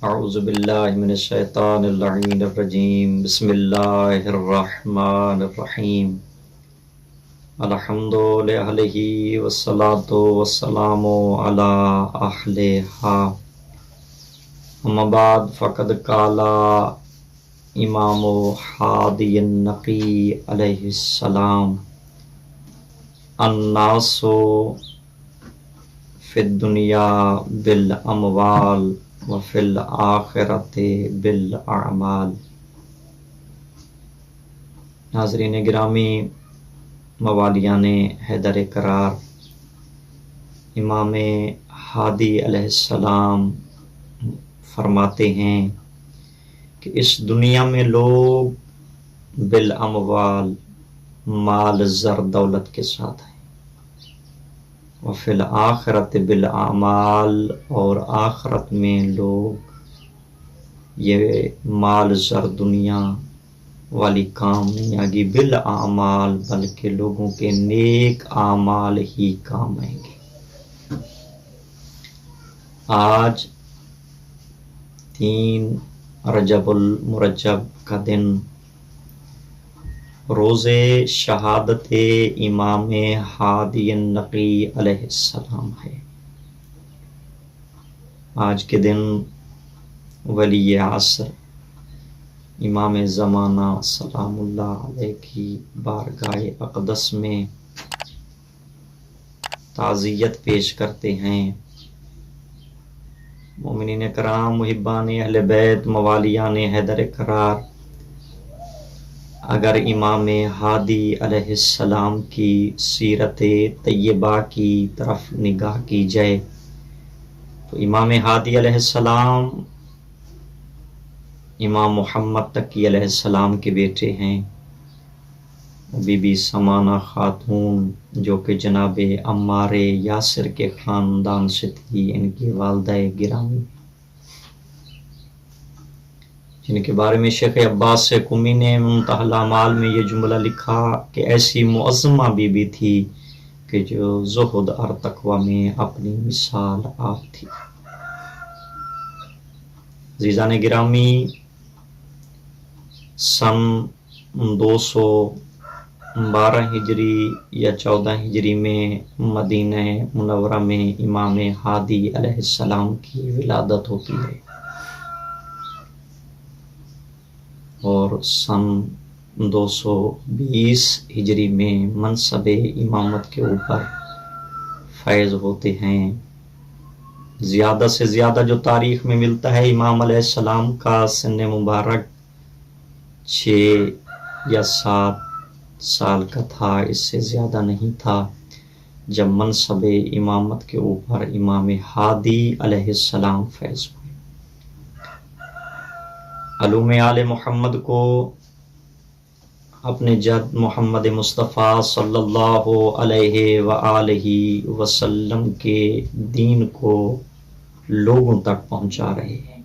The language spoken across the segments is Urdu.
اعوذ باللہ من الشیطان اللعین الرجیم بسم اللہ الرحمن الرحیم الحمد للہ والصلاة والسلام علی اہلہا اما بعد فقد قال امام ہادی النقی علیہ السلام الناس فی الدنیا بالاموال وفی الآخرۃ بالاعمال۔ ناظرین گرامی، موالیان حیدر قرار، امام ہادی علیہ السلام فرماتے ہیں کہ اس دنیا میں لوگ بالاموال، مال زر دولت کے ساتھ ہیں، وفی الآخرۃ بالاعمال، اور آخرت میں لوگ یہ مال زر دنیا والی کام نہیں آگی بالاعمال، بلکہ لوگوں کے نیک اعمال ہی کام آئیں گے۔ آج 3 رجب المرجب کا دن روز شہادت امام ہادی النقی علیہ السلام ہے۔ آج کے دن ولی عصر امام زمانہ سلام اللہ علیہ کی بارگاہ اقدس میں تعزیت پیش کرتے ہیں۔ مومنین کرام، محبان اہل بیت، موالیان حیدر قرار، اگر امام ہادی علیہ السلام کی سیرت طیبہ کی طرف نگاہ کی جائے تو امام ہادی علیہ السلام امام محمد تقی علیہ السلام کے بیٹے ہیں۔ بی بی سمانہ خاتون جو کہ جناب عمار یاسر کے خاندان سے تھی، ان کی والدہ گرامی، جن کے بارے میں شیخ عباس سے قمی نے منتہی الاعمال میں یہ جملہ لکھا کہ ایسی معظمہ بی بی تھی کہ جو زہد اور تقوی میں اپنی مثال آپ تھی۔ عزیزان گرامی، سن 212 ہجری یا 14 ہجری میں مدینہ منورہ میں امام ہادی علیہ السلام کی ولادت ہوتی ہے، اور سن 220 ہجری میں منصب امامت کے اوپر فیض ہوتے ہیں۔ زیادہ سے زیادہ جو تاریخ میں ملتا ہے، امام علیہ السلام کا سن مبارک 6 یا 7 سال کا تھا، اس سے زیادہ نہیں تھا، جب منصب امامت کے اوپر امام ہادی علیہ السلام فیض ہوئے۔ علوم آل محمد کو اپنے جد محمد مصطفیٰ صلی اللہ علیہ وآلہ وسلم کے دین کو لوگوں تک پہنچا رہے ہیں۔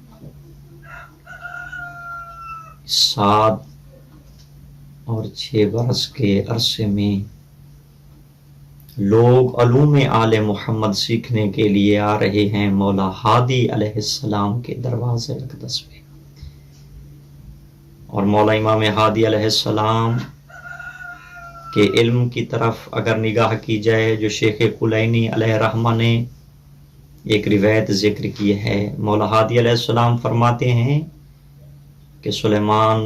7 اور 6 برس کے عرصے میں لوگ علوم آل محمد سیکھنے کے لیے آ رہے ہیں مولا ہادی علیہ السلام کے دروازے اقدس پہ، اور مولا امام ہادی علیہ السلام کے علم کی طرف اگر نگاہ کی جائے، جو شیخ کلینی علیہ رحمہ نے ایک روایت ذکر کی ہے، مولا ہادی علیہ السلام فرماتے ہیں کہ سلیمان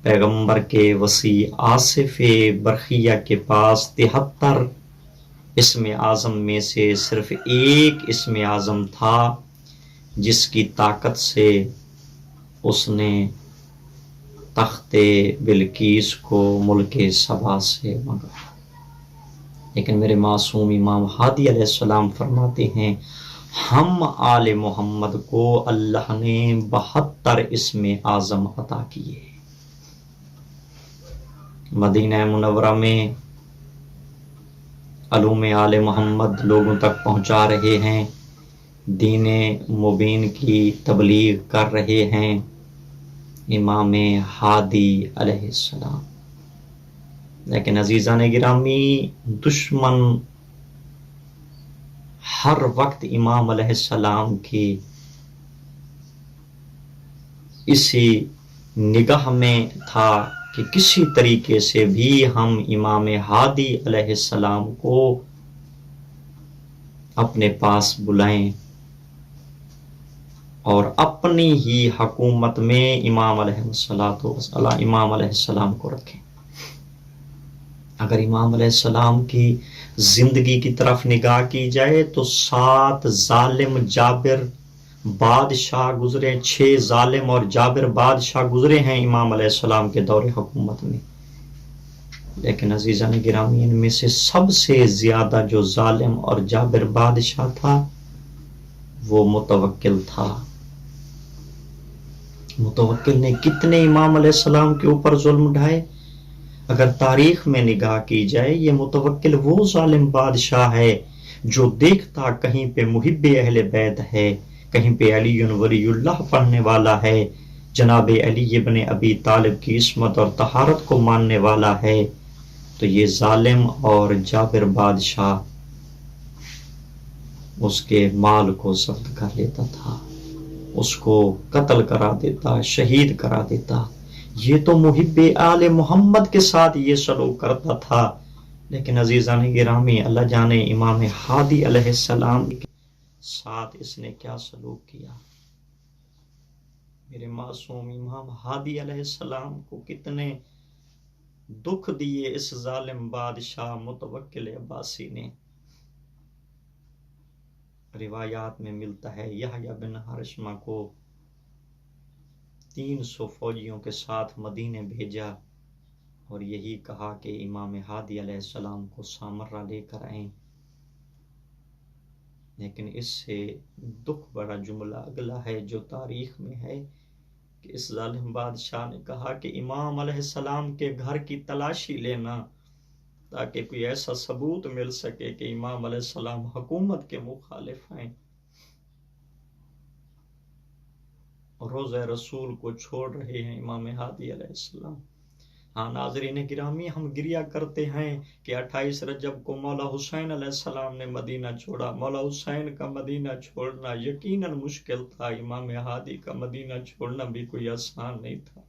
پیغمبر کے وصی آصف برخیہ کے پاس 73 اسم اعظم میں سے صرف ایک اسم اعظم تھا جس کی طاقت سے اس نے تخت بلقیس کو ملک سبا سے منگایا۔ لیکن میرے معصوم امام ہادی علیہ السلام فرماتے ہیں، ہم آل محمد کو اللہ نے 72 اسم اعظم عطا کیے۔ مدینہ منورہ میں علوم آل محمد لوگوں تک پہنچا رہے ہیں، دین مبین کی تبلیغ کر رہے ہیں امام ہادی علیہ السلام۔ لیکن عزیزان گرامی، دشمن ہر وقت امام علیہ السلام کی اسی نگاہ میں تھا کہ کسی طریقے سے بھی ہم امام ہادی علیہ السلام کو اپنے پاس بلائیں اور اپنی ہی حکومت میں امام علیہ السلام کو رکھیں۔ اگر امام علیہ السلام کی زندگی کی طرف نگاہ کی جائے تو 7 ظالم جابر بادشاہ گزرے، 6 ظالم اور جابر بادشاہ گزرے ہیں امام علیہ السلام کے دور حکومت میں، لیکن عزیزان گرامی ان میں سے سب سے زیادہ جو ظالم اور جابر بادشاہ تھا وہ متوکل تھا۔ متوکل نے کتنے امام علیہ السلام کے اوپر ظلم ڈھائے؟ اگر تاریخ میں نگاہ کی جائے یہ متوکل وہ ظالم بادشاہ ہے جو دیکھتا کہیں پہ محب اہل بیت ہے، کہیں پہ علی ولی اللہ پڑھنے والا ہے، جناب علی ابن ابی طالب کی عصمت اور طہارت کو ماننے والا ہے، تو یہ ظالم اور جابر بادشاہ اس کے مال کو ضبط کر لیتا تھا، اس کو قتل کرا دیتا، شہید کرا دیتا۔ یہ تو محب آل محمد کے ساتھ یہ سلوک کرتا تھا، لیکن عزیزان گرامی اللہ جانے امام ہادی علیہ السلام کے ساتھ اس نے کیا سلوک کیا۔ میرے معصوم امام ہادی علیہ السلام کو کتنے دکھ دیے اس ظالم بادشاہ متوکل عباسی نے۔ روایات میں ملتا ہے یحییٰ بن ہرشمہ کو 300 فوجیوں کے ساتھ مدینے بھیجا اور یہی کہا کہ امام ہادی علیہ السلام کو سامرہ لے کر آئیں، لیکن اس سے دکھ بڑا جملہ اگلا ہے جو تاریخ میں ہے کہ اس ظالم بادشاہ نے کہا کہ امام علیہ السلام کے گھر کی تلاشی لینا تاکہ کوئی ایسا ثبوت مل سکے کہ امام علیہ السلام حکومت کے مخالف ہیں، روضہ رسول کو چھوڑ رہے ہیں امام ہادی علیہ السلام۔ ہاں ناظرین گرامی، ہم گریہ کرتے ہیں کہ 28 رجب کو مولا حسین علیہ السلام نے مدینہ چھوڑا۔ مولا حسین کا مدینہ چھوڑنا یقیناً مشکل تھا، امام ہادی کا مدینہ چھوڑنا بھی کوئی آسان نہیں تھا۔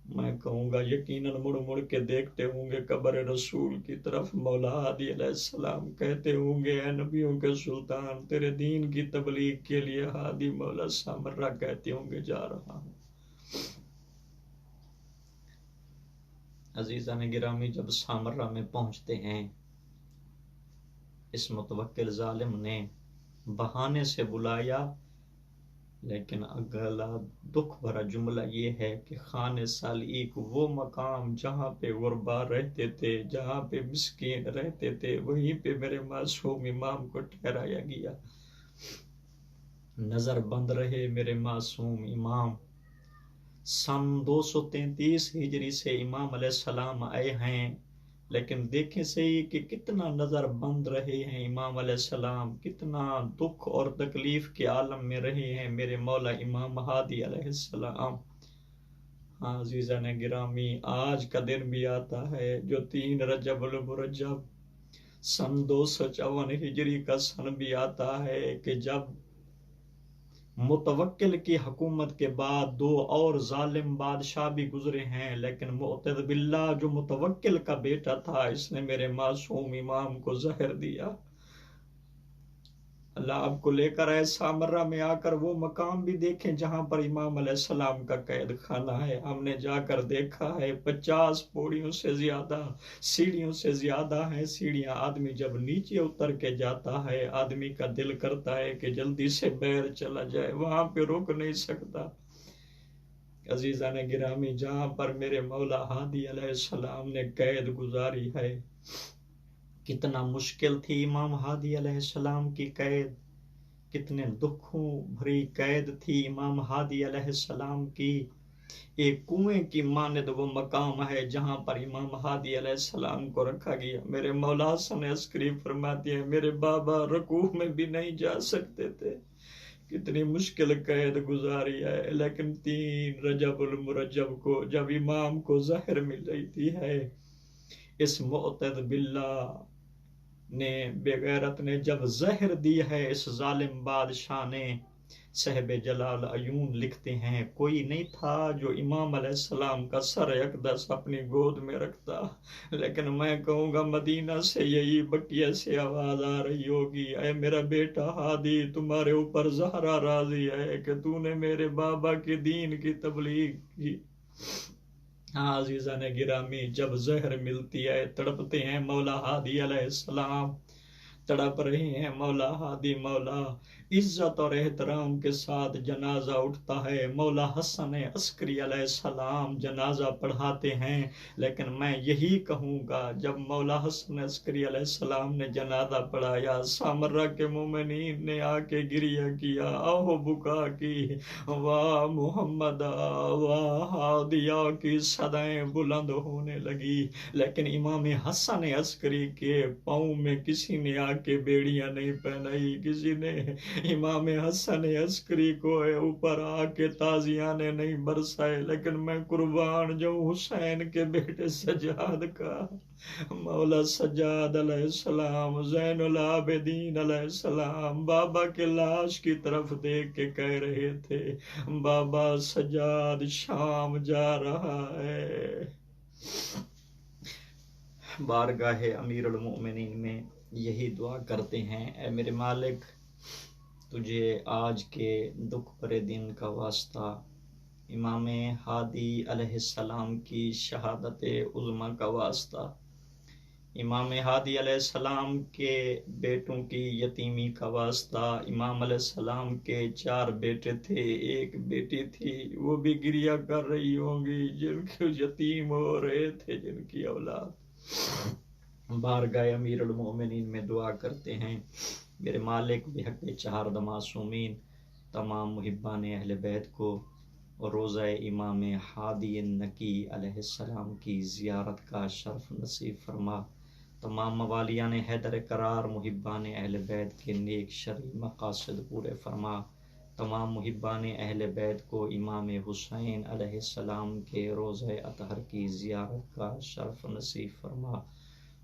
میں کہوں گا یقیناً مڑ مڑ کے دیکھتے ہوں گے قبر رسول کی طرف، مولا ہادی علیہ السلام کہتے ہوں گے اے نبیوں کے سلطان تیرے دین کی تبلیغ کے لیے ہادی مولا سامرہ کہتے ہوں گے جا رہا ہوں۔ عزیزان گرامی جب سامرہ میں پہنچتے ہیں اس متوکل ظالم نے بہانے سے بلایا، لیکن اگلا دکھ بھرا جملہ یہ ہے کہ خانہ سالیق وہ مقام جہاں پہ غربا رہتے تھے، جہاں پہ مسکین رہتے تھے، وہیں پہ میرے معصوم امام کو ٹھہرایا گیا۔ نظر بند رہے میرے معصوم امام۔ سن 233 ہجری سے امام علیہ السلام آئے ہیں، لیکن دیکھیں صحیح کہ کتنا نظر بند رہے ہیں امام علیہ السلام، کتنا دکھ اور تکلیف کے عالم میں رہے ہیں میرے مولا امام ہادی علیہ السلام۔ ہاں عزیزان گرامی، آج کا دن بھی آتا ہے جو 3 رجب المرجب سن 254 ہجری کا سن بھی آتا ہے کہ جب متوکل کی حکومت کے بعد 2 اور ظالم بادشاہ بھی گزرے ہیں، لیکن معتد باللہ جو متوکل کا بیٹا تھا اس نے میرے معصوم امام کو زہر دیا۔ اللہ آپ کو لے کر آئے سامرہ میں آ کر وہ مقام بھی دیکھیں جہاں پر امام علیہ السلام کا قید خانہ ہے۔ ہم نے جا کر دیکھا ہے 50 پوڑیوں سے زیادہ، سیڑھیوں سے زیادہ ہیں سیڑھیاں، آدمی جب نیچے اتر کے جاتا ہے آدمی کا دل کرتا ہے کہ جلدی سے باہر چلا جائے، وہاں پہ رک نہیں سکتا۔ عزیزان گرامی جہاں پر میرے مولا ہادی علیہ السلام نے قید گزاری ہے، کتنا مشکل تھی امام ہادی علیہ السلام کی قید، کتنے دکھوں بھری قید تھی امام ہادی علیہ السلام کی۔ ایک کنویں کی مانند وہ مقام ہے جہاں پر امام ہادی علیہ السلام کو رکھا گیا۔ میرے مولا حسن عسکری فرماتے ہیں میرے بابا رکوع میں بھی نہیں جا سکتے تھے، کتنی مشکل قید گزاری ہے، لیکن 3 رجب المرجب کو جب امام کو زہر مل رہی تھی ہے، اس معتد باللہ نے بے غیرت نے جب زہر دی ہے اس ظالم بادشاہ نے، صاحب جلال عیون لکھتے ہیں کوئی نہیں تھا جو امام علیہ السلام کا سر اقدس اپنی گود میں رکھتا، لیکن میں کہوں گا مدینہ سے یہی بقیہ سے آواز آ رہی ہوگی، اے میرا بیٹا ہادی، تمہارے اوپر زہرا راضی ہے کہ تو نے میرے بابا کے دین کی تبلیغ کی۔ ہاں عزیزان گرامی، جب زہر ملتی ہے تڑپتے ہیں مولا ہادی علیہ السلام، تڑپ رہے ہیں مولا ہادی، مولا عزت اور احترام کے ساتھ جنازہ اٹھتا ہے، مولا حسن عسکری علیہ السلام جنازہ پڑھاتے ہیں، لیکن میں یہی کہوں گا جب مولا حسن عسکری علیہ السلام نے جنازہ پڑھایا، سامرہ کے مومنین نے آ کے گریہ کیا، آہو بکا کی، واہ محمد واہ ہادیہ کی صدائیں بلند ہونے لگی، لیکن امام حسن عسکری کے پاؤں میں کسی نے آ کے بیڑیاں نہیں پہنائی، کسی نے امام حسن عسکری کو اوپر آ کے تازیانے نہیں برسائے، لیکن میں قربان جاؤں حسین کے بیٹے سجاد کا۔ مولا سجاد علیہ السلام، زین العابدین علیہ السلام بابا کے لاش کی طرف دیکھ کے کہہ رہے تھے، بابا سجاد شام جا رہا ہے۔ بارگاہ امیر المؤمنین میں یہی دعا کرتے ہیں، اے میرے مالک، تجھے آج کے دکھ بھرے دن کا واسطہ، امام ہادی علیہ السلام کی شہادت عظمیٰ کا واسطہ، امام ہادی علیہ السلام کے بیٹوں کی یتیمی کا واسطہ، امام علیہ السلام کے 4 بیٹے تھے، 1 بیٹی تھی، وہ بھی گریہ کر رہی ہوں گی، جن کے یتیم ہو رہے تھے، جن کی اولاد۔ بارگاہ امیر المؤمنین میں دعا کرتے ہیں، میرے مالک بحق 4 معصومین تمام محبان اہل بیت کو روضہ امام ہادی النقی علیہ السلام کی زیارت کا شرف نصیب فرما، تمام موالیان حیدر قرار محبان اہل بیت کے نیک شرعی مقاصد پورے فرما، تمام محبان اہل بیت کو امام حسین علیہ السلام کے روضہ اطہر کی زیارت کا شرف نصیب فرما۔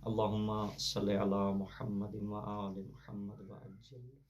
اللہم صلی علی محمد و آل محمد وعجل